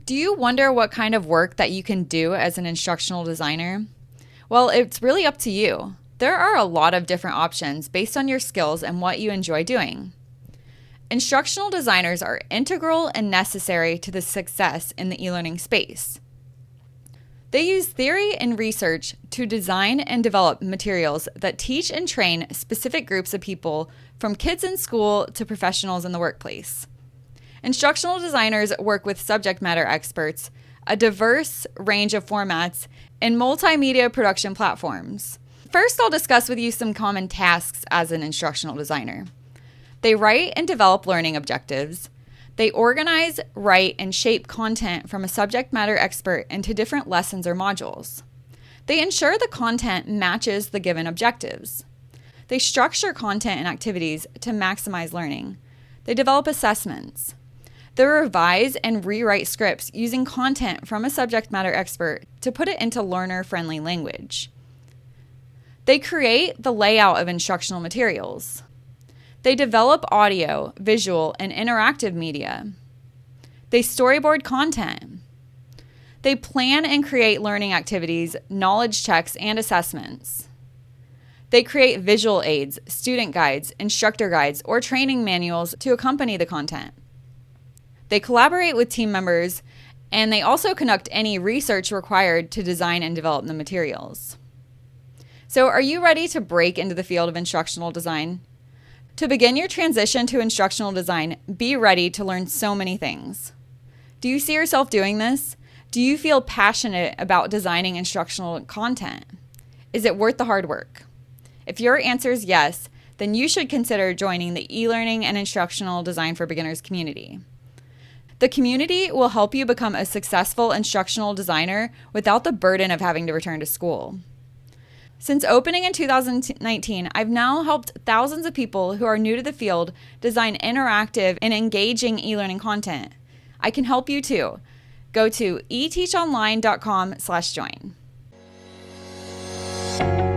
Do you wonder what kind of work that you can do as an instructional designer? Well, it's really up to you. There are a lot of different options based on your skills and what you enjoy doing. Instructional designers are integral and necessary to the success in the e-learning space. They use theory and research to design and develop materials that teach and train specific groups of people, from kids in school to professionals in the workplace. Instructional designers work with subject matter experts, a diverse range of formats, and multimedia production platforms. First, I'll discuss with you some common tasks as an instructional designer. They write and develop learning objectives. They organize, write, and shape content from a subject matter expert into different lessons or modules. They ensure the content matches the given objectives. They structure content and activities to maximize learning. They develop assessments. They revise and rewrite scripts using content from a subject matter expert to put it into learner-friendly language. They create the layout of instructional materials. They develop audio, visual, and interactive media. They storyboard content. They plan and create learning activities, knowledge checks, and assessments. They create visual aids, student guides, instructor guides, or training manuals to accompany the content. They collaborate with team members, and they also conduct any research required to design and develop the materials. So, are you ready to break into the field of instructional design? To begin your transition to instructional design, be ready to learn so many things. Do you see yourself doing this? Do you feel passionate about designing instructional content? Is it worth the hard work? If your answer is yes, then you should consider joining the eLearning and Instructional Design for Beginners community. The community will help you become a successful instructional designer without the burden of having to return to school. Since opening in 2019, I've now helped thousands of people who are new to the field design interactive and engaging e-learning content. I can help you too. Go to eteachonline.com/join.